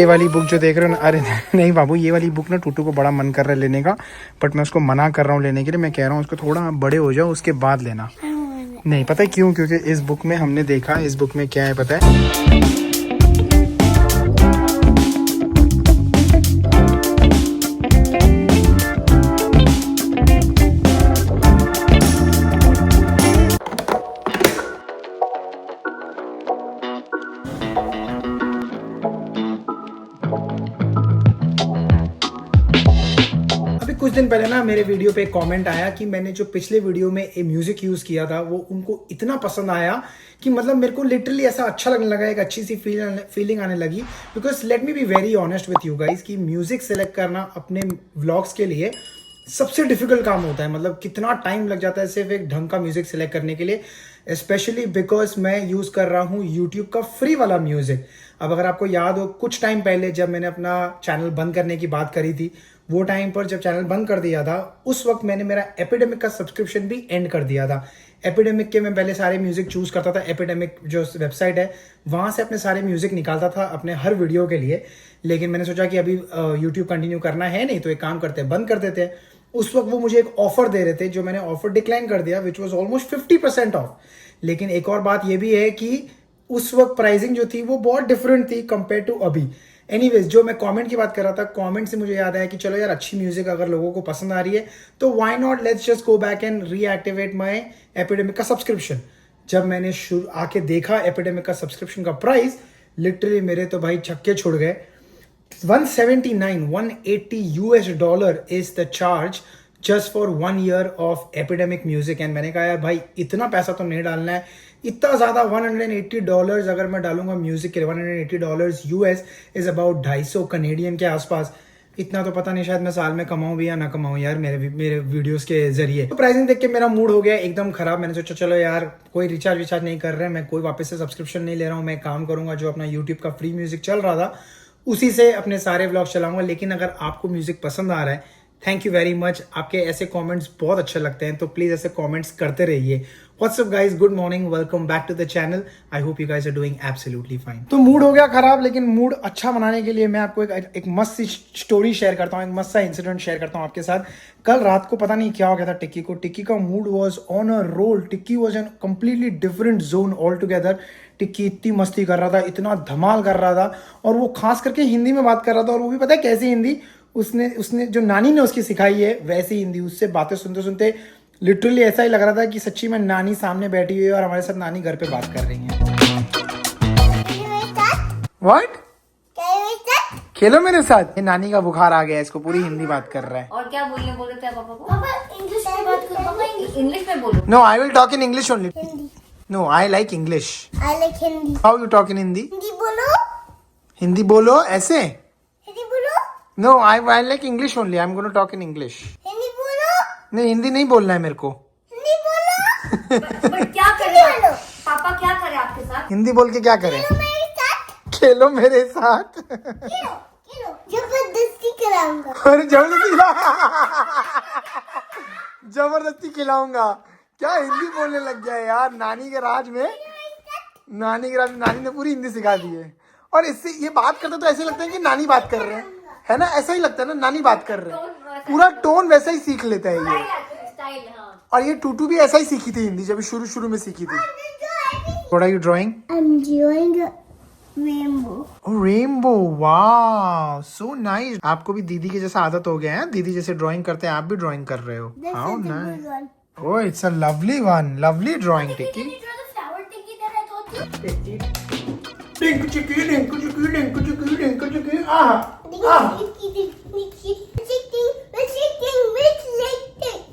ये वाली बुक जो देख रहे हो ना, अरे नहीं बाबू, ये वाली बुक ना टूटू को बड़ा मन कर रहा है लेने का, बट मैं उसको मना कर रहा हूँ लेने के लिए। मैं कह रहा हूँ उसको थोड़ा बड़े हो जाओ उसके बाद लेना। नहीं पता है क्यों? क्योंकि इस बुक में हमने देखा, इस बुक में क्या है पता है? कुछ दिन पहले ना मेरे वीडियो पे एक कमेंट आया कि मैंने जो पिछले वीडियो में एक म्यूजिक यूज किया था वो उनको इतना पसंद आया कि मतलब मेरे को लिटरली ऐसा अच्छा लगने लगा, एक अच्छी सी फीलिंग आने लगी। Because let me be very honest with you guys कि म्यूजिक सेलेक्ट करना अपने व्लॉग्स के लिए सबसे डिफिकल्ट काम होता है। मतलब कितना टाइम लग जाता है सिर्फ एक ढंग का म्यूजिक सेलेक्ट करने के लिए, स्पेशली बिकॉज मैं यूज कर रहा हूँ यूट्यूब का फ्री वाला म्यूजिक। अब अगर आपको याद हो कुछ टाइम पहले जब मैंने अपना चैनल बंद करने की बात करी थी, वो टाइम पर जब चैनल बंद कर दिया था उस वक्त मैंने मेरा एपिडेमिक का सब्सक्रिप्शन भी एंड कर दिया था। एपिडेमिक के मैं पहले सारे म्यूजिक चूज करता था, एपिडेमिक जो वेबसाइट है वहां से अपने सारे म्यूजिक निकालता था अपने हर वीडियो के लिए। लेकिन मैंने सोचा कि अभी यूट्यूब कंटिन्यू करना है नहीं तो एक काम करते हैं, बंद कर देते हैं। उस वक्त वो मुझे एक ऑफर दे रहे थे जो मैंने ऑफर डिक्लाइन कर दिया, विच वॉज ऑलमोस्ट 50% ऑफ। लेकिन एक और बात ये भी है कि उस वक्त प्राइसिंग जो थी वो बहुत डिफरेंट थी कंपेयर टू अभी। एनीवेज, जो मैं कमेंट की बात कर रहा था, कमेंट से मुझे याद आया कि चलो यार अच्छी म्यूजिक अगर लोगों को पसंद आ रही है तो why not let's just go back and reactivate my epidemic का सब्सक्रिप्शन। जब मैंने आके देखा एपिडेमिक का सब्सक्रिप्शन का प्राइस, लिटरली मेरे तो भाई छक्के छुड़ गए। 180 US dollar is the charge just for 1 year of epidemic music. And मैंने कहा यार भाई इतना पैसा तो नहीं डालना है, इतना ज्यादा। $180 अगर मैं डालूंगा म्यूजिक के लिए, $180 US इज अबाउट 250 कनेडियन के आसपास। इतना तो पता नहीं शायद मैं साल में कमाऊं भी या ना कमाऊं यार मेरे वीडियोस के जरिए। तो प्राइसिंग देख के मेरा मूड हो गया एकदम खराब। मैंने सोचा चलो यार कोई रिचार्ज नहीं कर रहे हैं, मैं कोई वापस से सब्सक्रिप्शन नहीं ले रहा हूँ, मैं काम करूंगा जो अपना यूट्यूब का फ्री म्यूजिक चल रहा था उसी से अपने सारे व्लॉग चलाऊंगा। लेकिन अगर आपको म्यूजिक पसंद आ रहा है, थैंक यू वेरी मच। आपके ऐसे कमेंट्स बहुत अच्छे लगते हैं, तो प्लीज ऐसे कमेंट्स करते रहिए। What's up guys, good morning, welcome back to the channel. I hope you guys are doing absolutely fine. तो मूड हो गया खराब, लेकिन मूड अच्छा बनाने के लिए मैं आपको एक मस्त सी स्टोरी शेयर करता हूँ, एक मस्त सा इंसिडेंट शेयर करता हूँ आपके साथ। कल रात को पता नहीं क्या हो गया था टिक्की को। टिक्की का mood was on a roll. Tikki was an completely different zone all together. Tikki इतनी मस्ती कर रहा था, इतना धमाल कर रहा था, और वो खास करके हिंदी में बात कर रहा था। और वो भी पता है कैसी हिंदी, उसने जो नानी ने उसकी सिखाई है वैसी हिंदी। उससे बातें सुनते सुनते लिटरली ऐसा ही लग रहा था कि सच्ची में नानी सामने बैठी हुई है और हमारे साथ नानी घर पे बात कर रही है। व्हाट? खेलो मेरे साथ। ये नानी का बुखार आ गया, इसको पूरी हिंदी बात कर रहा है। और क्या बोल रहे थे पापा को? पापा इंग्लिश में बात करो, पापा इंग्लिश में बोलो। No, I will talk in English only. No, I like English. I like Hindi. How you talk in Hindi? Hindi बोलो। हिंदी बोलो ऐसे। हिंदी बोलो। No, I like English only. I am gonna talk in English. Hindi बोलो। नहीं, हिंदी नहीं बोलना है मेरे को। हिंदी बोलो। बट क्या करे पापा, क्या करे आपके साथ? हिंदी बोल के क्या करें? खेलो मेरे साथ। खेलो मेरे साथ। खेलो खेलो, जबरदस्ती कराऊंगा। अरे जबरदस्ती खिलाऊंगा। क्या हिंदी बोलने लग गया है यार। नानी के राज में नानी ने पूरी हिंदी सिखा दी है। और इससे ये बात करते तो ऐसे लगता है कि नानी बात कर रहे हैं, है ना? ऐसा ही लगता है ना, नानी बात कर रहे हैं। पूरा टोन वैसा ही सीख लेता है ये। स्टाइल, हाँ। और ये टूटू भी ऐसा ही सीखी थी हिंदी, जब शुरू में सीखी थी। What are you drawing? I'm drawing a rainbow. Oh, rainbow. Wow, so nice. आपको भी दीदी के जैसा आदत हो गया है। दीदी जैसे ड्राइंग करते हैं आप भी ड्राइंग कर रहे हो। This How is the nice. good one. Oh, it's a lovely one. Lovely drawing, Tikki. Flower Tikki दे रहे तो Dink chicki, dink chicki, dink chicki, dink chicki. Ah.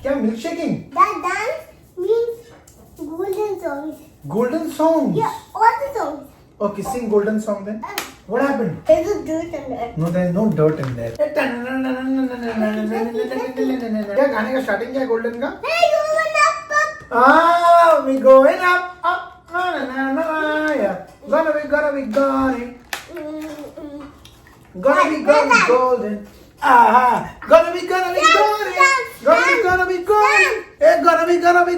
क्या milk shaking? That dance means golden songs. Golden songs. Yeah, all the songs. Okay, sing golden song then. What happened? There's a dirt in there. No, there is no dirt in there. क्या गाने का starting क्या है golden का? Hey, going up, up. Ah, we going up, up, na na na na, yeah. Gonna be golden, golden. Ah, gonna be golden, gonna be golden. Hey, gonna be golden,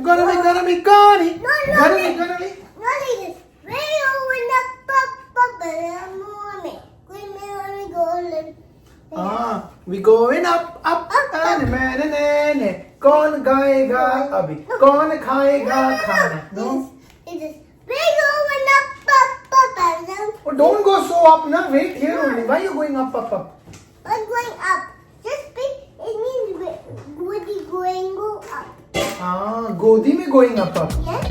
gonna be golden. No, like this. We're going up, up, up in the morning. we going up up ने कौन गाएगा अभी कौन खाएगा खाना no It is we going up up. oh, don't go so up na wait here only why you going up I'm going up. Just be. It means Goody going go up. गोदी में going up Yes.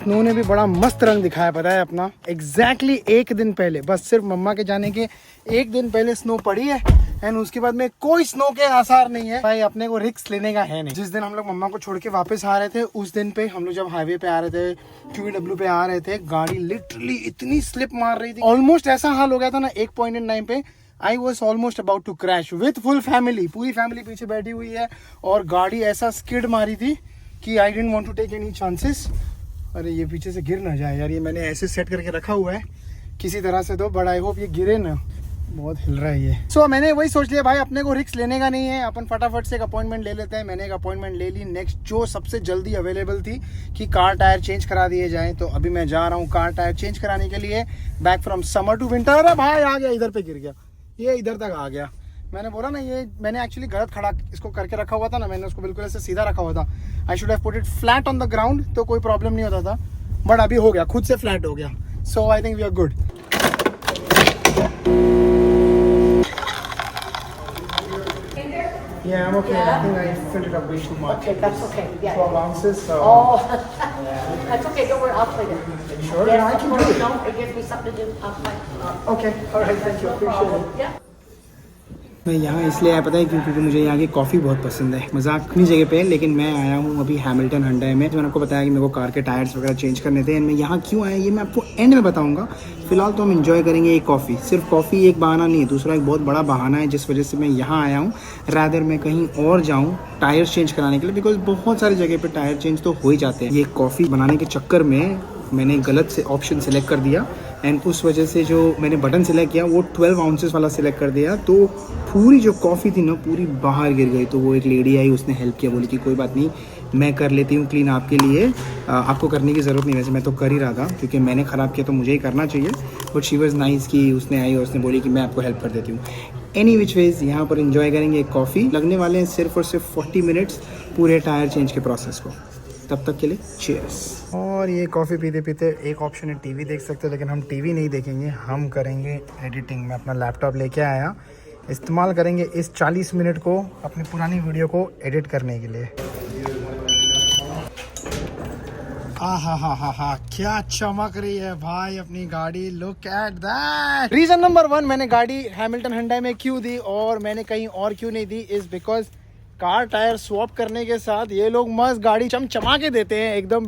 Snow ने भी बड़ा मस्त रंग दिखाया पता है अपना एग्जैक्टली एक दिन पहले बस सिर्फ मम्मा के जाने के एक दिन पहले स्नो पड़ी है एंड उसके बाद में कोई स्नो के आसार नहीं है भाई अपने को रिस्क लेने का है नहीं। जिस दिन हम लोग मम्मा को छोड़ के वापस आ रहे थे उस दिन पे हम लोग जब हाईवे पे आ रहे थे QEW पे आ रहे थे गाड़ी लिटरली इतनी स्लिप मार रही थी ऑलमोस्ट ऐसा हाल हो गया था ना एक पॉइंट इन टाइम पे I was almost about to crash with full family पूरी फैमिली पीछे बैठी हुई है और गाड़ी ऐसा स्किड मारी थी कि I don't want to take any chances. अरे ये पीछे से गिर ना जाए यार ये मैंने ऐसे सेट करके रखा हुआ है किसी तरह से तो बट आई होप ये गिरे ना बहुत हिल रहा है ये। सो मैंने वही सोच लिया भाई अपने को रिस्क लेने का नहीं है अपन फटाफट से एक अपॉइंटमेंट ले लेते हैं। मैंने एक अपॉइंटमेंट ले ली नेक्स्ट जो सबसे जल्दी अवेलेबल थी कि कार टायर चेंज करा दिए जाए तो अभी मैं जा रहा हूँ कार टायर चेंज कराने के लिए back from summer to winter. अरे भाई आ गया इधर पे गिर गया ये इधर तक आ गया। मैंने बोला ना ये मैंने एक्चुअली गलत खड़ा इसको करके रखा हुआ था ना मैंने उसको बिल्कुल ऐसे सीधा रखा हुआ था। I should have put it flat on the ground तो कोई प्रॉब्लम नहीं होता था बट अभी हो गया खुद से फ्लैट हो गया। So I think we are good. Yeah, I'm okay. I think I filled it up way too much. Okay, that's okay. Yeah. 12 ounces. So. Oh, that's okay. Don't worry. I'll play it. Sure. Yes, I of can course. do it. No, it gives me something to do. I'll play. Okay. All right. Thank you. Appreciate it. Yeah. मैं यहाँ इसलिए आया पता है क्योंकि मुझे यहाँ की कॉफ़ी बहुत पसंद है। मजाक अपनी जगह पे है लेकिन मैं आया हूँ अभी हैमिल्टन हंडाई में। मैंने आपको बताया कि मेरे को कार के टायर्स वगैरह चेंज करने थे। मैं यहाँ क्यों आया ये मैं आपको एंड में बताऊँगा। फिलहाल तो हम इंजॉय करेंगे ये कॉफ़ी। सिर्फ कॉफ़ी एक बहाना नहीं है दूसरा एक बहुत बड़ा बहाना है जिस वजह से मैं यहाँ आया हूँ। रैदर मैं कहीं और जाऊँ टायर्स चेंज कराने के लिए बिकॉज बहुत सारी जगह पर टायर चेंज तो हो ही जाते हैं। ये कॉफ़ी बनाने के चक्कर में मैंने गलत से ऑप्शन सेलेक्ट कर दिया एंड उस वजह से जो मैंने बटन सेलेक्ट किया वो 12 आउंसेस वाला सेलेक्ट कर दिया तो पूरी जो कॉफ़ी थी ना पूरी बाहर गिर गई। तो वो एक लेडी आई उसने हेल्प किया बोली कि कोई बात नहीं मैं कर लेती हूँ क्लीन आपके लिए आपको करने की ज़रूरत नहीं। वैसे मैं तो कर ही रहा था क्योंकि मैंने ख़राब किया तो मुझे ही करना चाहिए बट शी वॉज़ नाइस कि उसने आई और उसने बोली कि मैं आपको हेल्प कर देती हूँ। एनी विच वेज़ यहाँ पर इंजॉय करेंगे कॉफ़ी। लगने वाले हैं सिर्फ और सिर्फ 40 मिनट्स पूरे टायर चेंज के प्रोसेस को। तब तक के लिए चीयर्स। और ये कॉफ़ी पीते पीते एक ऑप्शन है टीवी देख सकते हो लेकिन हम टीवी नहीं देखेंगे हम करेंगे एडिटिंग। मैं अपना लैपटॉप लेके आया इस्तेमाल करेंगे इस 40 मिनट को अपनी पुरानी वीडियो को एडिट करने के लिए। हा क्या चमक रही है भाई अपनी गाड़ी। Look at that. Reason number 1 मैंने गाड़ी हैमिल्टन हंडाई में क्यों दी और मैंने कहीं और क्यों नहीं दी is because car tyre swap करने के साथ ये लोग मस्त गाड़ी चमचमा के देते हैं एकदम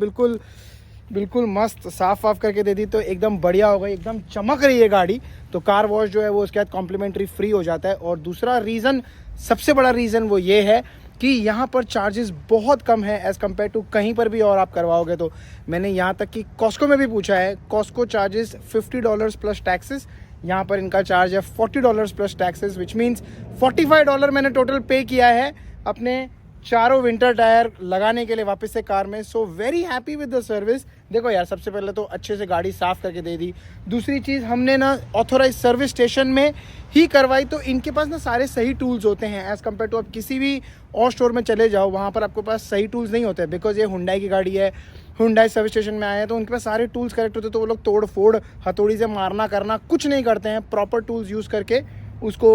बिल्कुल मस्त साफ करके दे दी तो एकदम बढ़िया हो गई एकदम चमक रही है गाड़ी। तो कार वॉश जो है वो उसके बाद कॉम्प्लीमेंट्री फ्री हो जाता है। और दूसरा रीज़न सबसे बड़ा रीज़न वो ये है कि यहाँ पर चार्जेस बहुत कम है एज़ कम्पेयर टू कहीं पर भी और आप करवाओगे तो। मैंने यहाँ तक कि कॉस्को में भी पूछा है कॉस्को चार्जेस $50 प्लस टैक्सेस। यहाँ पर इनका चार्ज है $40 प्लस टैक्सेस विच मीन्स $45 मैंने टोटल पे किया है अपने चारों विंटर टायर लगाने के लिए वापस से कार में। So very happy with the service. देखो यार सबसे पहले तो अच्छे से गाड़ी साफ़ करके दे दी। दूसरी चीज़ हमने ना ऑथोराइज सर्विस स्टेशन में ही करवाई तो इनके पास ना सारे सही टूल्स होते हैं एज़ कम्पेयर टू आप किसी भी और स्टोर में चले जाओ वहाँ पर आपके पास सही टूल्स नहीं होते बिकॉज ये हुंडई की गाड़ी है। हुंडई सर्विस स्टेशन में आए हैं तो उनके पास सारे टूल्स करेक्ट होते तो वो लोग तोड़ फोड़ हथौड़ी से मारना करना कुछ नहीं करते हैं। प्रॉपर टूल्स यूज़ करके उसको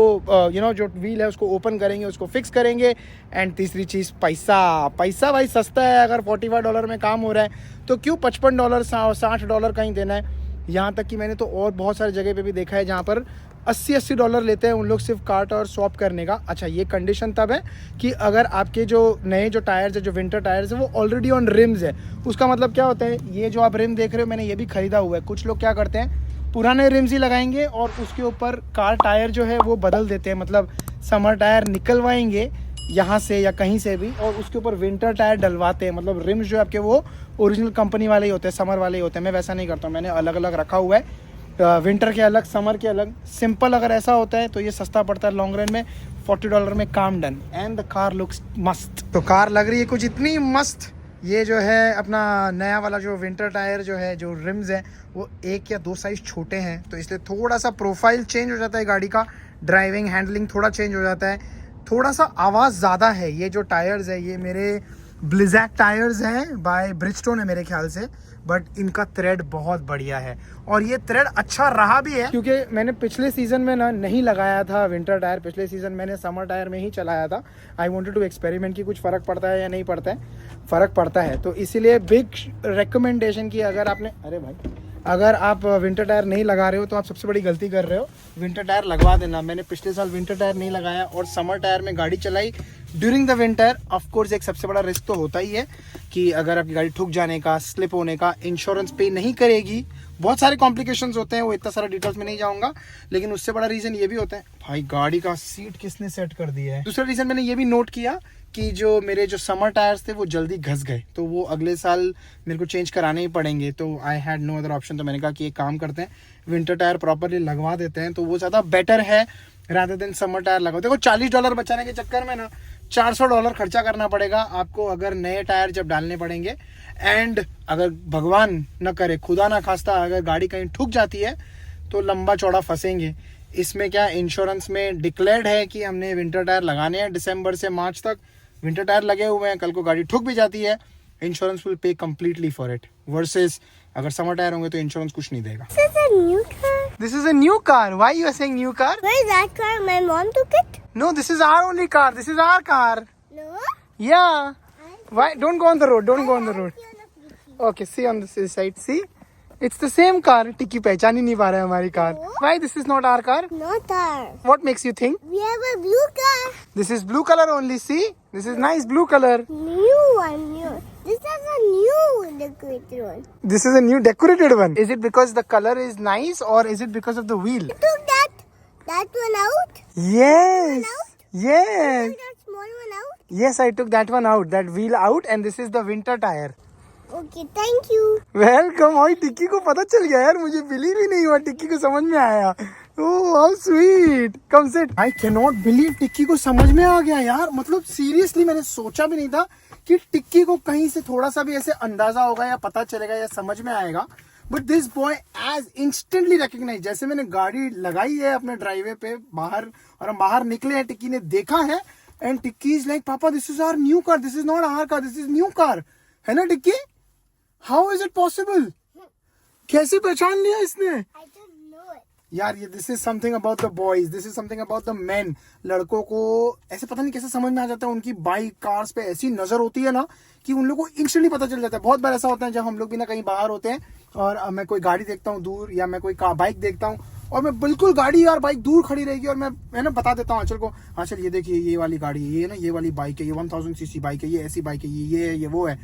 जो व्हील है उसको ओपन करेंगे उसको फिक्स करेंगे। एंड तीसरी चीज़ पैसा भाई सस्ता है। अगर $45 में काम हो रहा है तो क्यों $55 $60 कहीं देना है। यहाँ तक कि मैंने तो और बहुत सारी जगह पे भी देखा है जहाँ पर $80 लेते हैं उन लोग सिर्फ कार्ट और स्वैप करने का। अच्छा ये कंडीशन तब है कि अगर आपके जो नए जो टायर्स है जो विंटर टायर्स है वो ऑलरेडी ऑन रिम्स है। उसका मतलब क्या होता है ये जो आप रिम देख रहे हो मैंने ये भी ख़रीदा हुआ है। कुछ लोग क्या करते हैं पुराने रिम्स ही लगाएंगे और उसके ऊपर कार टायर जो है वो बदल देते हैं मतलब समर टायर निकलवाएंगे यहाँ से या कहीं से भी, और उसके ऊपर विंटर टायर डलवाते हैं। मतलब रिम्स जो है आपके वो ओरिजिनल कंपनी वाले ही होते हैं, समर वाले ही होते हैं। मैं वैसा नहीं करता हूँ, मैंने अलग अलग रखा हुआ है, विंटर के अलग, समर के अलग। सिंपल अगर ऐसा होता है तो ये सस्ता पड़ता है लॉन्ग रन में, $40 में काम done. And the car looks मस्त। तो कार लग रही है कुछ इतनी मस्त। ये जो है अपना नया वाला जो विंटर टायर जो है, जो रिम्स है वो 1 या 2 साइज छोटे हैं, तो इसलिए थोड़ा सा प्रोफाइल चेंज हो जाता है गाड़ी का, ड्राइविंग हैंडलिंग थोड़ा चेंज हो जाता है, थोड़ा सा आवाज़ ज़्यादा है। ये जो टायर्स है ये मेरे ब्लिज़ैक टायर्स हैं, बाय ब्रिजस्टोन है मेरे ख्याल से, बट इनका थ्रेड बहुत बढ़िया है और ये थ्रेड अच्छा रहा भी है, क्योंकि मैंने पिछले सीज़न में ना नहीं लगाया था विंटर टायर। पिछले सीज़न मैंने समर टायर में ही चलाया था। आई वांटेड टू एक्सपेरिमेंट कि कुछ फ़र्क पड़ता है या नहीं पड़ता है। फ़र्क पड़ता है, तो इसीलिए बिग रिकमेंडेशन की अगर आपने, अरे भाई, अगर आप विंटर टायर नहीं लगा रहे हो तो आप सबसे बड़ी गलती कर रहे हो। विंटर टायर लगवा देना। मैंने पिछले साल विंटर टायर नहीं लगाया और समर टायर में गाड़ी चलाई during the winter. Of course एक सबसे बड़ा रिस्क तो होता ही है कि अगर आपकी गाड़ी ठुक जाने का, स्लिप होने का, इंश्योरेंस पे नहीं करेगी, बहुत सारे कॉम्प्लिकेशंस होते हैं, वो इतना सारा डिटेल्स में नहीं जाऊंगा। लेकिन उससे बड़ा रीज़न ये भी होता है, भाई गाड़ी का सीट किसने सेट कर दिया है। दूसरा रीज़न मैंने ये भी नोट किया कि जो मेरे जो समर टायर्स थे वो जल्दी घस गए, तो वो अगले साल मेरे को चेंज कराने ही पड़ेंगे। तो I had no other option. तो मैंने कहा कि एक काम करते हैं, विंटर टायर प्रॉपरली लगवा देते हैं, तो वो ज़्यादा बेटर है रादर देन समर टायर लगाओ। देखो $40 बचाने के चक्कर में ना $400 खर्चा करना पड़ेगा आपको अगर नए टायर जब डालने पड़ेंगे। एंड अगर भगवान न करे, खुदा ना खास्ता, अगर गाड़ी कहीं ठुक जाती है तो लंबा चौड़ा फंसेंगे। इसमें क्या इंश्योरेंस में डिक्लेयर्ड है कि हमने विंटर टायर लगाने हैं, दिसंबर से मार्च तक विंटर टायर लगे हुए हैं। कल को गाड़ी ठुक भी जाती है, insurance will pay completely for it, versus अगर समर टायर होंगे तो इंश्योरेंस कुछ नहीं देगा। This is a new car. Why you are saying new car? Where is that car? My mom took it? No, this is our only car. This is our car. No. Yeah. Why? Don't go on the road. Don't go on the road. Okay, see on this side. See? It's the same car. टिक्की पहचान ही नहीं पा रहा है हमारी car. Why this is not our car? Not ours. What makes you think? We have a blue car. This is blue color only. See? This is nice blue color. New one. New. This is a new decorated one. This is a new decorated one. Is it because the color is nice or is it because of the wheel? Took that one out? Yes. Yes. Took that small one out? Yes, I took that one out. That wheel out, and this is the winter tire. Okay, thank you. Welcome. और टिक्की को पता चल गया यार, मुझे believe ही नहीं हुआ, टिक्की को समझ में आया। Oh how sweet, come sit. I can not believe Tikki को समझ में आ गया यार। मतलब सीरियसली मैंने सोचा भी नहीं था कि टिक्की को कहीं से थोड़ा सा भी ऐसे अंदाजा होगा या पता चलेगा या समझ में आएगा। But this boy as instantly recognise. जैसे मैंने गाड़ी लगाई है अपने ड्राइवे पे बाहर और हम बाहर निकले हैं, टिक्की ने देखा है and Tikki is like, papa this is our new car, this is not our car, this is new car. है ना Tikki? How is it possible? कैसे पहचान लिया इसने? I don't know it. यार ये this is something about the boys, this is something about the main. लड़कों को ऐसे पता नहीं कैसे समझ में आ जाता है, उनकी बाइक कार्स पे ऐसी नजर होती है ना कि उन लोगों को इंस्टेंटली पता चल जाता है। बहुत बार ऐसा होता है जब हम लोग भी ना कहीं बाहर होते हैं और मैं कोई गाड़ी देखता हूँ दूर, या मैं कोई बाइक देखता हूँ और मैं बिल्कुल गाड़ी यार बाइक दूर खड़ी रहेगी और मैं ना बता देता हूँ आंचल को, आंचल ये देखिए ये वाली गाड़ी है, ये ना ये वाली बाइक है, ये 1000 cc बाइक है, ये ऐसी बाइक है, ये है, ये वो है।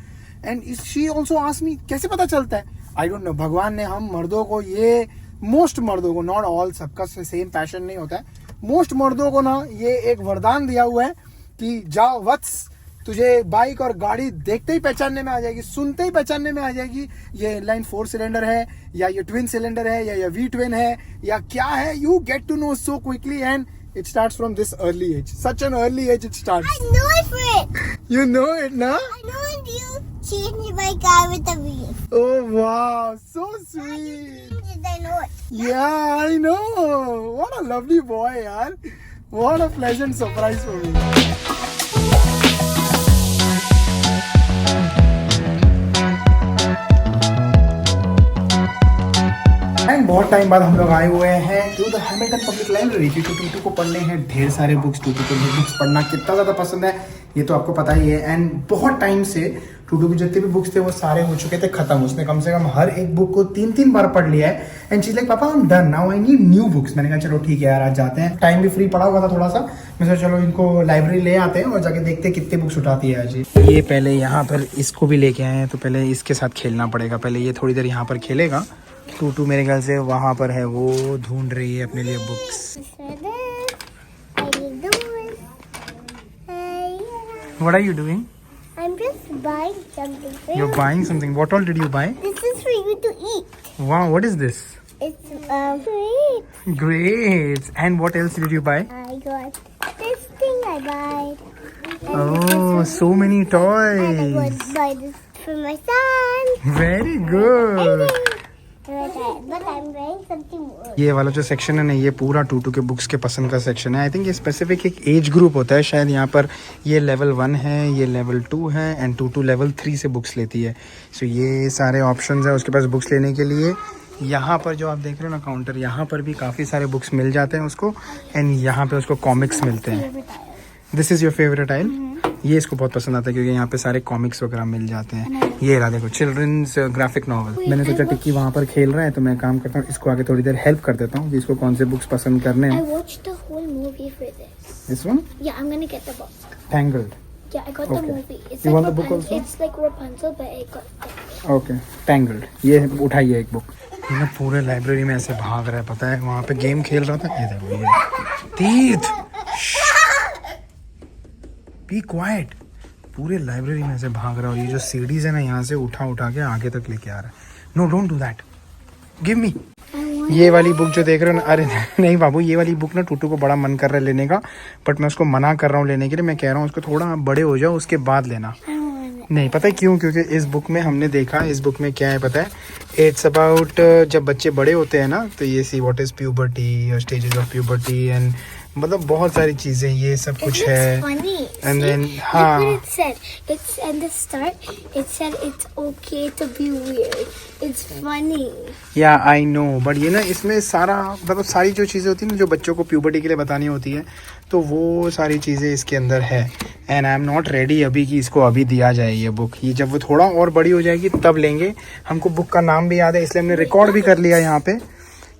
And she also ask me कैसे पता चलता है? I don't know. भगवान ने हम मर्दों को ये, मोस्ट मर्दों को, नॉट ऑल, सबका सेम पैशन नहीं होता है, मोस्ट मर्दों को ना ये एक वरदान दिया हुआ है कि जाओ वत्स, तुझे बाइक और गाड़ी देखते ही पहचानने में आ जाएगी, सुनते ही पहचानने में आ जाएगी ये इनलाइन 4 सिलेंडर है या ये ट्विन सिलेंडर है या ये वी ट्विन है या क्या है। You get to know so quickly and it starts from this early age, such an early age it starts. I know it for it. You know it na? I know it. You changed my car with the wheel. Oh wow, so sweet. I know it. Yeah, I know. What a lovely boy yaar. What a pleasant surprise for me. And बहुत time बाद हम लोग आए हुए हैं to the Hamilton public library, क्योंकि टूटू को पढ़ने हैं ढेर सारे बुक्स। टूटू को बुक्स पढ़ना कितना ज़्यादा पसंद है ये तो आपको पता ही है। एंड बहुत टाइम से टूटू के जितने भी बुक्स थे वो सारे हो चुके थे खत्म। उसने कम से कम हर एक बुक को 3-3 बार पढ़ लिया है। एंड शी लाइक, पापा I am done now, I need new books. मैंने कहा चलो ठीक है यार, आज जाते हैं। टाइम भी फ्री पड़ा हुआ था थोड़ा सा, मैं सोचा चलो इनको लाइब्रेरी ले आते हैं और जाके देखते हैं कितने बुक्स उठाती है आज ये। पहले यहाँ पर इसको भी लेके आए हैं, तो पहले इसके साथ खेलना पड़ेगा। पहले ये थोड़ी देर यहाँ पर खेलेगा। टूटू मेरे ख्याल से वहाँ पर है, वो ढूंढ रही है अपने लिए books. How you doing? Hey. What are you doing? I'm just buying something for you. You're buying something. What all did you buy? This is for you to eat. Wow, what is this? It's great. Grapes. And what else did you buy? I got this thing I buy. Oh, so many And I toys. would buy this for my son. Very good. But I'm buying something more. ये वाला जो section है ना, ये पूरा टूटू के books के पसंद का सेक्शन है. आई थिंक ये स्पेसिफिक एक एज ग्रुप होता है शायद. यहाँ पर ये लेवल 1 है, ये लेवल 2 है एंड टूटू लेवल 3 से बुक्स लेती है. सो ये सारे ऑप्शंस है उसके पास बुक्स लेने के लिए. यहाँ पर जो आप देख रहे हो ना काउंटर, यहाँ पर भी काफ़ी सारे बुक्स मिल जाते हैं उसको. एंड यहाँ पे उसको कॉमिक्स मिलते हैं. दिस इज़ योर फेवरेट आइल. ये इसको बहुत पसंद आता है क्योंकि यहाँ पे सारे कॉमिक्स वगैरह मिल जाते हैं. ये रहा देखो, चिल्ड्रंस ग्राफिक नॉवल. मैंने सोचा टिक्की वहाँ पर खेल रहा है तो मैं काम करता हूँ, इसको आगे थोड़ी देर हेल्प कर देता हूँ कि इसको कौन से बुक्स पसंद करने I हैं. watched the whole movie for this. This one Yeah, I'm gonna get the book. Tangled. Yeah, I got Okay. the movie. It's You like want the book Rapunzel. also? It's like Rapunzel, but I got it. Okay tangled. ये उठाइए एक book. ये ना पूरे library में ऐसे भाग रहा है, पता है. वहाँ पे गेम खेल रहा था. ये देखो ये तीर्थ. B quite. पूरे लाइब्रेरी में ऐसे भाग रहा है. और ये जो सीडीज है ना, यहाँ से उठा उठा के आगे तक लेके आ रहा है. No don't do that. Give me. ये वाली बुक जो देख रहे हो ना, अरे नहीं बाबू, ये वाली बुक ना टूटू को बड़ा मन कर रहा है लेने का. बट मैं उसको मना कर रहा हूँ लेने के लिए. मैं कह रहा हूँ उसको थोड़ा बड़े हो जाओ उसके बाद लेना. नहीं पता है क्यों? क्योंकि इस बुक में हमने देखा, इस बुक में क्या है पता है. इट्स अबाउट जब बच्चे बड़े होते हैं ना, तो ये see what is puberty, stages of puberty and मतलब बहुत सारी चीजें ये सब कुछ है. Funny. And then, Look हाँ. what it said. It's in the start. It said it's okay to be weird. It's funny. या आई नो, बट ये ना इसमें सारा मतलब सारी जो चीज़ें होती हैं ना जो बच्चों को प्यूबर्टी के लिए बतानी होती है, तो वो सारी चीज़ें इसके अंदर है. And I am not ready अभी कि इसको अभी दिया जाए ये बुक. ये जब वो थोड़ा और बड़ी हो जाएगी तब लेंगे. हमको बुक का नाम भी याद है, इसलिए हमने रिकॉर्ड भी कर लिया यहाँ पे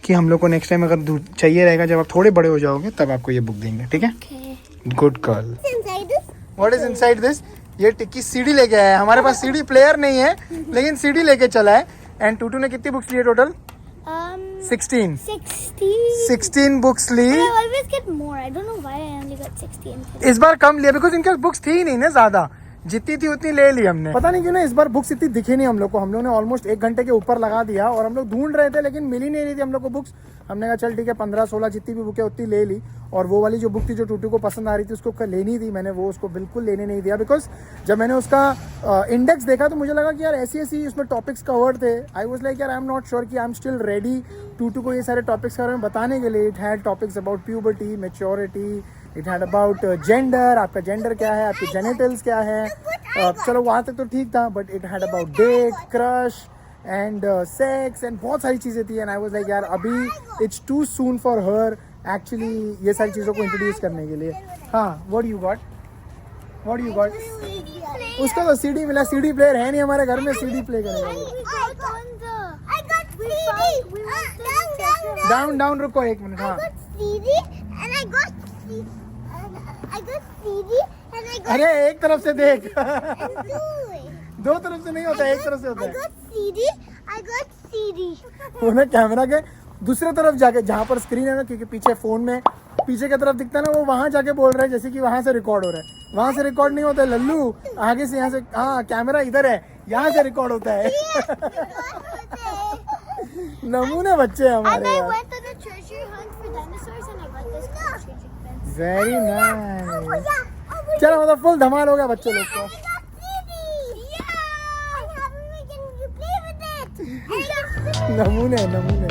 कि हम लोग को नेक्स्ट टाइम अगर चाहिए रहेगा जब आप थोड़े बड़े हो जाओगे तब आपको ये बुक देंगे. ठीक है? Okay. Good girl. Inside this. What is inside this? ये टिक्की सीडी लेके आया है. हमारे पास सीडी प्लेयर नहीं है लेकिन सीडी लेके चला है. एंड टूटू ने कितनी बुक्स ली टोटल? 16. 16 बुक्स ली. I always get more. I don't know why I only got 16. इस बार कम लिया बिकॉज इनके बुक्स थी नहीं ना ज्यादा. जितनी थी उतनी ले ली हमने. पता नहीं क्यों ना इस बार बुक्स इतनी दिखी नहीं हम लोग को. हम लोग ने ऑलमोस्ट 1 घंटे के ऊपर लगा दिया और हम लोग ढूंढ रहे थे लेकिन मिल ही नहीं रही थी हम लोग को बुक्स. हमने कहा चल ठीक है 15-16 जितनी भी बुक है उतनी ले ली. और वो वाली जो बुक थी जो टूटू को पसंद आ रही थी उसको लेनी थी, मैंने वो उसको बिल्कुल लेने नहीं दिया. बिकॉज जब मैंने उसका इंडेक्स देखा तो मुझे लगा कि यार ऐसी ऐसी उसमें टॉपिक्स कवर्ड थे. आई वाज लाइक यार आई एम नॉट श्योर कि आई एम स्टिल रेडी टूटू को ये सारे टॉपिक्स के बारे में बताने के लिए. It had topics about puberty, maturity, it had about gender, आपका जेंडर क्या है, आपके जेनिटल्स क्या है. चलो वहाँ तक तो ठीक था. But it had about date, crush and sex and बहुत सारी चीज़ें थी. एंड आई वाज लाइक यार अभी it's too soon for her actually ये सारी चीज़ों को इंट्रोड्यूस करने के लिए. हाँ, what you got? What you got? उसका तो सीडी मिला. सीडी प्लेयर है नहीं हमारे घर में, सीडी प्ले करेगा. I got CD. Down down रुको 1 मिनट. हाँ, CD and I got CD. अरे एक तरफ से देख. Blue. दो तरफ से नहीं होता है, एक तरफ से होता I है. got CD. वो ना कैमरा के दूसरे तरफ जाके जहाँ पर स्क्रीन है ना, क्योंकि पीछे फोन में पीछे की तरफ दिखता है ना, वो वहाँ जाके बोल रहा है जैसे कि वहाँ से रिकॉर्ड हो रहा है. वहाँ से रिकॉर्ड नहीं होता है लल्लू. आगे से यहाँ से, हाँ कैमरा इधर है, यहाँ से रिकॉर्ड होता है. नमूने बच्चे हैं हमारे यार. went on a treasure hunt for dinosaurs and I got this treasure fence. Very nice. चलो मतलब फुल धमाल हो गया बच्चों लोग को. नमूने नमूने.